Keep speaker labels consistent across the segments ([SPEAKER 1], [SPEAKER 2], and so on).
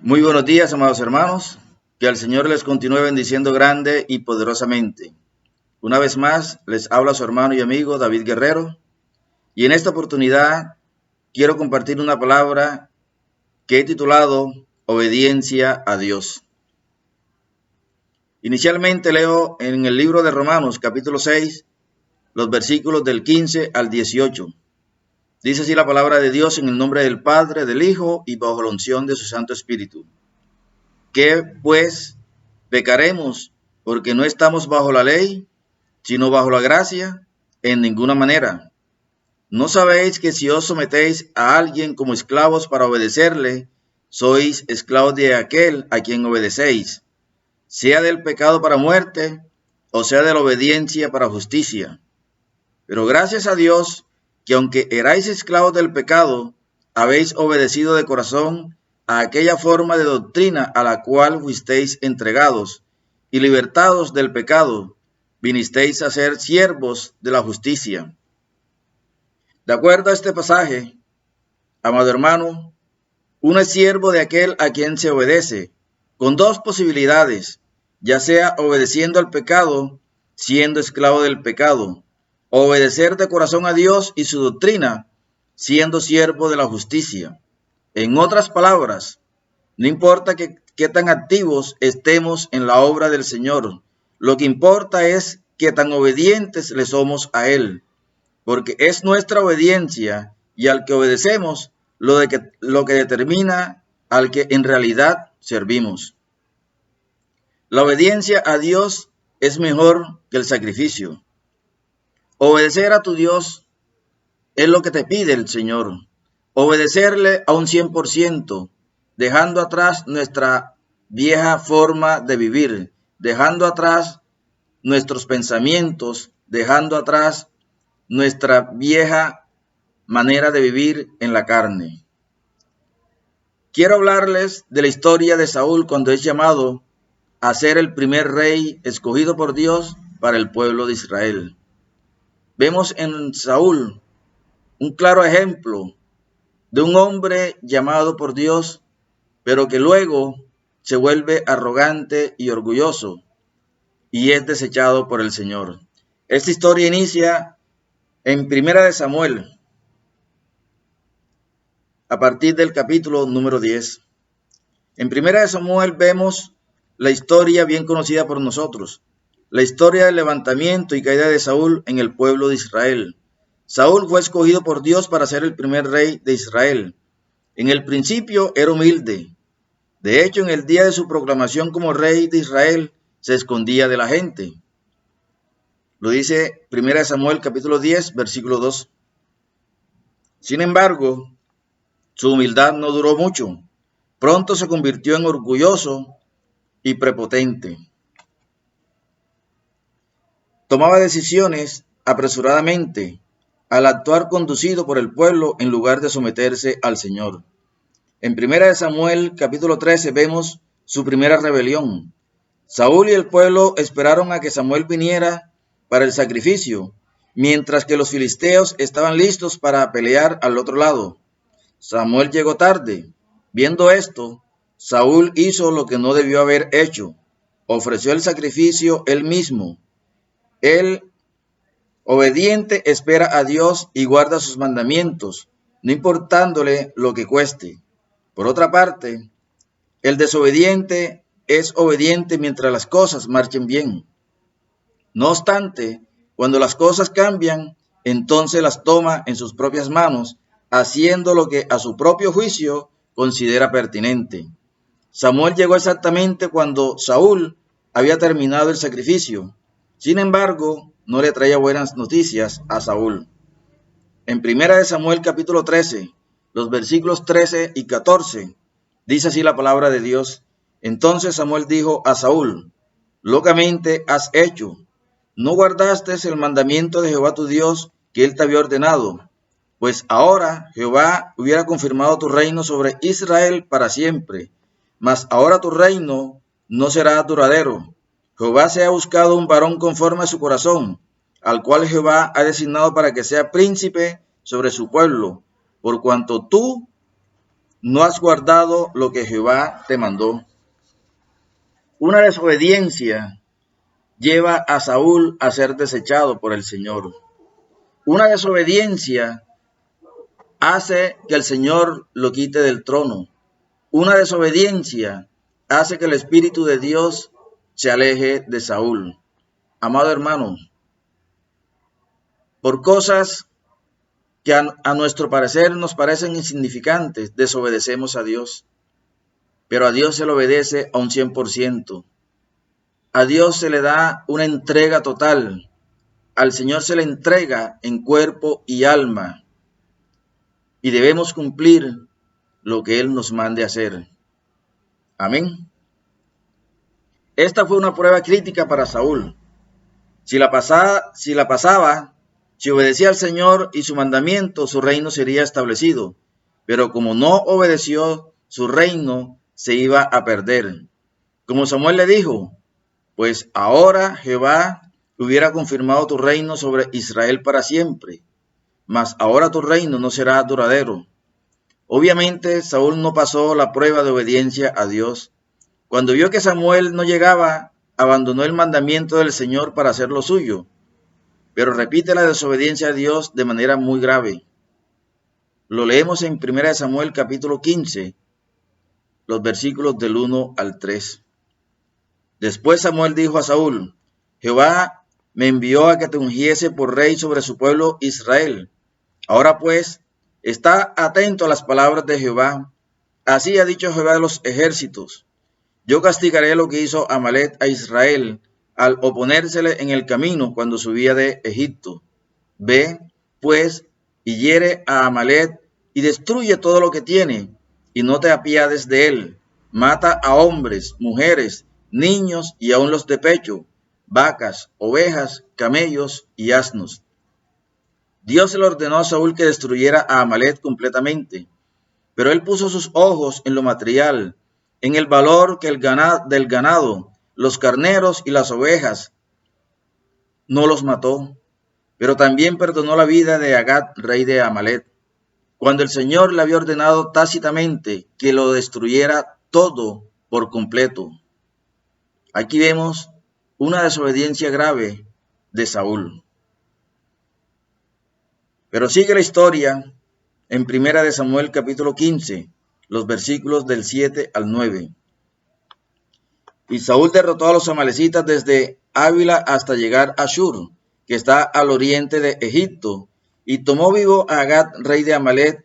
[SPEAKER 1] Muy buenos días, amados hermanos. Que el Señor les continúe bendiciendo grande y poderosamente. Una vez más, les habla su hermano y amigo David Guerrero. Y en esta oportunidad quiero compartir una palabra que he titulado Obediencia a Dios. Inicialmente leo en el libro de Romanos, capítulo 6, los versículos del 15 al 18. Dice así la palabra de Dios en el nombre del Padre, del Hijo y bajo la unción de su Santo Espíritu. ¿Qué pues pecaremos porque no estamos bajo la ley, sino bajo la gracia? En ninguna manera. ¿No sabéis que si os sometéis a alguien como esclavos para obedecerle, sois esclavos de aquel a quien obedecéis, sea del pecado para muerte, o sea de la obediencia para justicia? Pero gracias a Dios, que aunque erais esclavos del pecado, habéis obedecido de corazón a aquella forma de doctrina a la cual fuisteis entregados, y libertados del pecado, vinisteis a ser siervos de la justicia. De acuerdo a este pasaje, amado hermano, uno es siervo de aquel a quien se obedece, con dos posibilidades, ya sea obedeciendo al pecado, siendo esclavo del pecado, o obedecer de corazón a Dios y su doctrina, siendo siervo de la justicia. En otras palabras, no importa qué tan activos estemos en la obra del Señor, lo que importa es qué tan obedientes le somos a Él, porque es nuestra obediencia y al que obedecemos lo que determina al que en realidad servimos. La obediencia a Dios es mejor que el sacrificio. Obedecer a tu Dios es lo que te pide el Señor. Obedecerle a un 100%, dejando atrás nuestra vieja forma de vivir, dejando atrás nuestros pensamientos, dejando atrás nuestra vieja manera de vivir en la carne. Quiero hablarles de la historia de Saúl cuando es llamado a ser el primer rey escogido por Dios para el pueblo de Israel. Vemos en Saúl un claro ejemplo de un hombre llamado por Dios, pero que luego se vuelve arrogante y orgulloso y es desechado por el Señor. Esta historia inicia en Primera de Samuel, a partir del capítulo número 10. En Primera de Samuel vemos la historia bien conocida por nosotros, la historia del levantamiento y caída de Saúl en el pueblo de Israel. Saúl fue escogido por Dios para ser el primer rey de Israel. En el principio era humilde. De hecho, en el día de su proclamación como rey de Israel, se escondía de la gente. Lo dice 1 Samuel capítulo 10, versículo 2. Sin embargo, su humildad no duró mucho. Pronto se convirtió en orgulloso y prepotente. Tomaba decisiones apresuradamente al actuar conducido por el pueblo en lugar de someterse al Señor. En 1 Samuel capítulo 13 vemos su primera rebelión. Saúl y el pueblo esperaron a que Samuel viniera para el sacrificio, mientras que los filisteos estaban listos para pelear al otro lado. Samuel llegó tarde. Viendo esto, Saúl hizo lo que no debió haber hecho. Ofreció el sacrificio él mismo. Él, obediente, espera a Dios y guarda sus mandamientos, no importándole lo que cueste. Por otra parte, el desobediente es obediente mientras las cosas marchen bien. No obstante, cuando las cosas cambian, entonces las toma en sus propias manos, haciendo lo que a su propio juicio considera pertinente. Samuel llegó exactamente cuando Saúl había terminado el sacrificio. Sin embargo, no le traía buenas noticias a Saúl. En 1 Samuel capítulo 13, los versículos 13 y 14, dice así la palabra de Dios. Entonces Samuel dijo a Saúl: locamente has hecho. No guardaste el mandamiento de Jehová tu Dios que él te había ordenado. Pues ahora Jehová hubiera confirmado tu reino sobre Israel para siempre. Mas ahora tu reino no será duradero. Jehová se ha buscado un varón conforme a su corazón, al cual Jehová ha designado para que sea príncipe sobre su pueblo, por cuanto tú no has guardado lo que Jehová te mandó. Una desobediencia lleva a Saúl a ser desechado por el Señor. Una desobediencia hace que el Señor lo quite del trono. Una desobediencia hace que el Espíritu de Dios se aleje de Saúl. Amado hermano, por cosas que a nuestro parecer nos parecen insignificantes, desobedecemos a Dios. Pero a Dios se le obedece a un 100%. A Dios se le da una entrega total. Al Señor se le entrega en cuerpo y alma. Y debemos cumplir lo que Él nos mande hacer. Amén. Esta fue una prueba crítica para Saúl. Si obedecía al Señor y su mandamiento, su reino sería establecido. Pero como no obedeció, su reino se iba a perder. Como Samuel le dijo, pues ahora Jehová hubiera confirmado tu reino sobre Israel para siempre, mas ahora tu reino no será duradero. Obviamente Saúl no pasó la prueba de obediencia a Dios. Cuando vio que Samuel no llegaba, abandonó el mandamiento del Señor para hacer lo suyo, pero repite la desobediencia a Dios de manera muy grave. Lo leemos en 1 Samuel capítulo 15, los versículos del 1 al 3. Después Samuel dijo a Saúl, Jehová me envió a que te ungiese por rey sobre su pueblo Israel. Ahora pues, está atento a las palabras de Jehová. Así ha dicho Jehová de los ejércitos. Yo castigaré lo que hizo Amalec a Israel al oponérsele en el camino cuando subía de Egipto. Ve, pues, y hiere a Amalec y destruye todo lo que tiene, y no te apiades de él. Mata a hombres, mujeres, niños y aun los de pecho, vacas, ovejas, camellos y asnos. Dios le ordenó a Saúl que destruyera a Amalec completamente, pero él puso sus ojos en lo material, en el valor que del ganado, los carneros y las ovejas. No los mató, pero también perdonó la vida de Agag, rey de Amalec, cuando el Señor le había ordenado tácitamente que lo destruyera todo por completo. Aquí vemos una desobediencia grave de Saúl. Pero sigue la historia en 1 Samuel capítulo 15, los versículos del 7 al 9. Y Saúl derrotó a los amalecitas desde Ávila hasta llegar a Shur, que está al oriente de Egipto, y tomó vivo a Agag, rey de Amalec,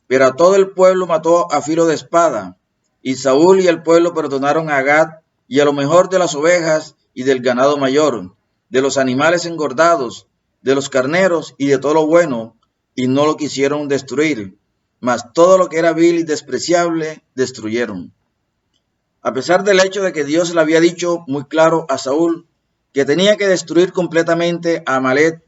[SPEAKER 1] pero a todo el pueblo mató a filo de espada. Y Saúl y el pueblo perdonaron a Agag y a lo mejor de las ovejas y del ganado mayor, de los animales engordados, de los carneros y de todo lo bueno, y no lo quisieron destruir, mas todo lo que era vil y despreciable destruyeron. A pesar del hecho de que Dios le había dicho muy claro a Saúl que tenía que destruir completamente a Amalec,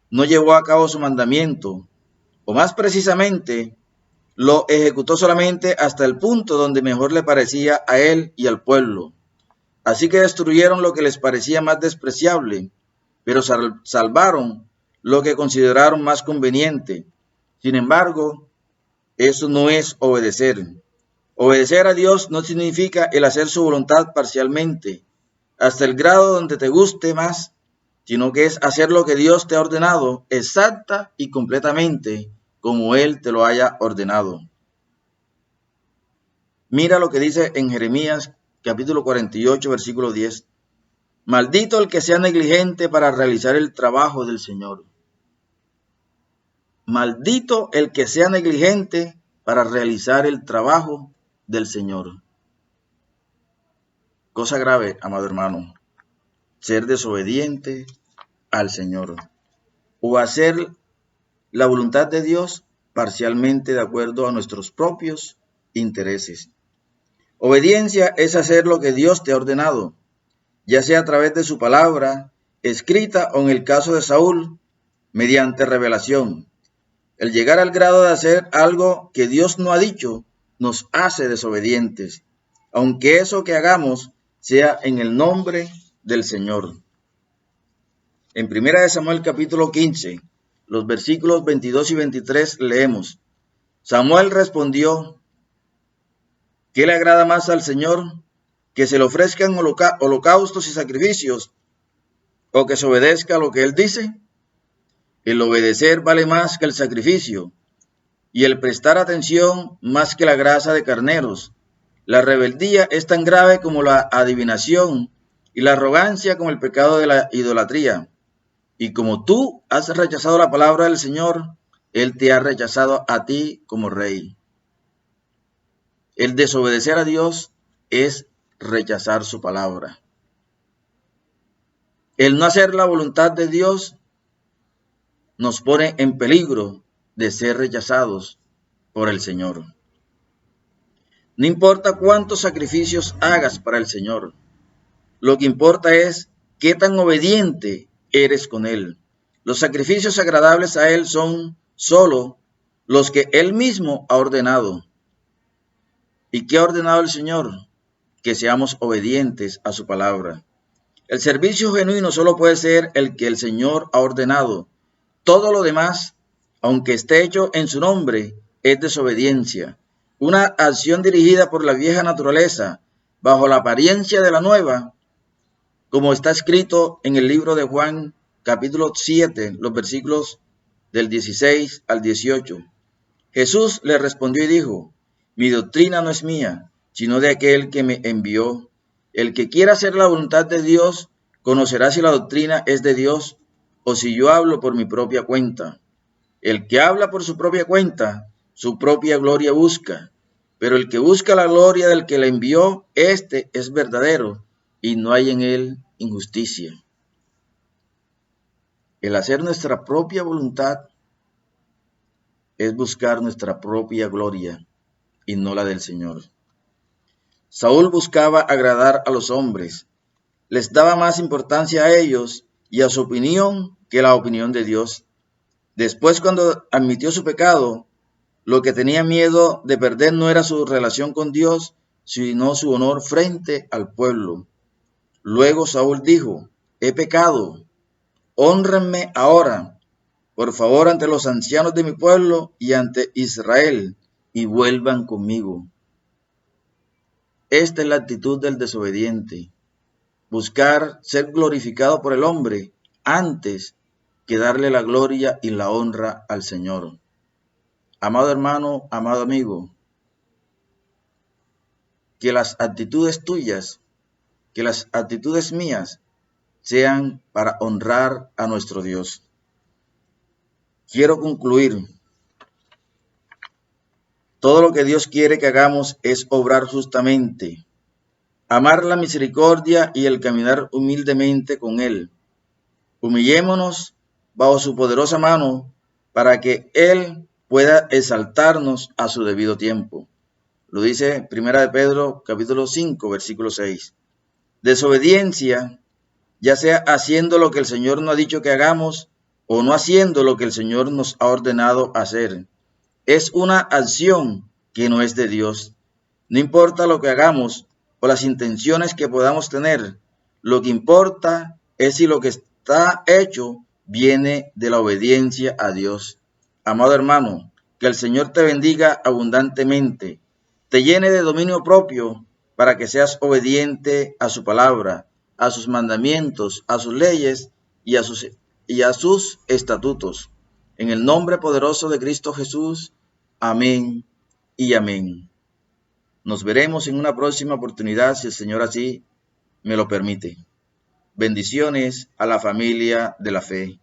[SPEAKER 1] no llevó a cabo su mandamiento, o más precisamente, lo ejecutó solamente hasta el punto donde mejor le parecía a él y al pueblo. Así que destruyeron lo que les parecía más despreciable, pero salvaron lo que consideraron más conveniente. Sin embargo, eso no es obedecer. Obedecer a Dios no significa el hacer su voluntad parcialmente, hasta el grado donde te guste más, sino que es hacer lo que Dios te ha ordenado exacta y completamente como Él te lo haya ordenado. Mira lo que dice en Jeremías capítulo 48, versículo 10. Maldito el que sea negligente para realizar el trabajo del Señor. Maldito el que sea negligente para realizar el trabajo del Señor. Cosa grave, amado hermano, ser desobediente al Señor o hacer la voluntad de Dios parcialmente de acuerdo a nuestros propios intereses. Obediencia es hacer lo que Dios te ha ordenado, ya sea a través de su palabra, escrita o en el caso de Saúl, mediante revelación. El llegar al grado de hacer algo que Dios no ha dicho nos hace desobedientes, aunque eso que hagamos sea en el nombre del Señor. En 1 Samuel capítulo 15, los versículos 22 y 23 leemos, Samuel respondió, ¿Qué le agrada más al Señor? ¿Que se le ofrezcan holocaustos y sacrificios o que se obedezca a lo que Él dice? El obedecer vale más que el sacrificio y el prestar atención más que la grasa de carneros. La rebeldía es tan grave como la adivinación y la arrogancia como el pecado de la idolatría. Y como tú has rechazado la palabra del Señor, Él te ha rechazado a ti como rey. El desobedecer a Dios es rechazar su palabra. El no hacer la voluntad de Dios nos pone en peligro de ser rechazados por el Señor. No importa cuántos sacrificios hagas para el Señor, lo que importa es qué tan obediente eres con Él. Los sacrificios agradables a Él son solo los que Él mismo ha ordenado. ¿Y qué ha ordenado el Señor? Que seamos obedientes a su palabra. El servicio genuino solo puede ser el que el Señor ha ordenado. Todo lo demás, aunque esté hecho en su nombre, es desobediencia. Una acción dirigida por la vieja naturaleza, bajo la apariencia de la nueva, como está escrito en el libro de Juan, capítulo 7, los versículos del 16 al 18. Jesús le respondió y dijo: mi doctrina no es mía, sino de aquel que me envió. El que quiera hacer la voluntad de Dios, conocerá si la doctrina es de Dios o si yo hablo por mi propia cuenta. El que habla por su propia cuenta, su propia gloria busca. Pero el que busca la gloria del que le envió, este es verdadero, y no hay en él injusticia. El hacer nuestra propia voluntad es buscar nuestra propia gloria y no la del Señor. Saúl buscaba agradar a los hombres, les daba más importancia a ellos y a su opinión que la opinión de Dios. Después, cuando admitió su pecado, lo que tenía miedo de perder no era su relación con Dios, sino su honor frente al pueblo. Luego Saúl dijo: he pecado, hónrenme ahora, por favor, ante los ancianos de mi pueblo y ante Israel, y vuelvan conmigo. Esta es la actitud del desobediente: buscar ser glorificado por el hombre antes que darle la gloria y la honra al Señor. Amado hermano, amado amigo, que las actitudes tuyas, que las actitudes mías sean para honrar a nuestro Dios. Quiero concluir. Todo lo que Dios quiere que hagamos es obrar justamente, amar la misericordia y el caminar humildemente con Él. Humillémonos bajo su poderosa mano para que Él pueda exaltarnos a su debido tiempo. Lo dice 1 de Pedro capítulo 5, versículo 6. Desobediencia, ya sea haciendo lo que el Señor nos ha dicho que hagamos o no haciendo lo que el Señor nos ha ordenado hacer, es una acción que no es de Dios. No importa lo que hagamos o las intenciones que podamos tener, lo que importa es si lo que está hecho viene de la obediencia a Dios. Amado hermano, que el Señor te bendiga abundantemente, te llene de dominio propio para que seas obediente a su palabra, a sus mandamientos, a sus leyes y a sus estatutos. En el nombre poderoso de Cristo Jesús. Amén y amén. Nos veremos en una próxima oportunidad, si el Señor así me lo permite. Bendiciones a la familia de la fe.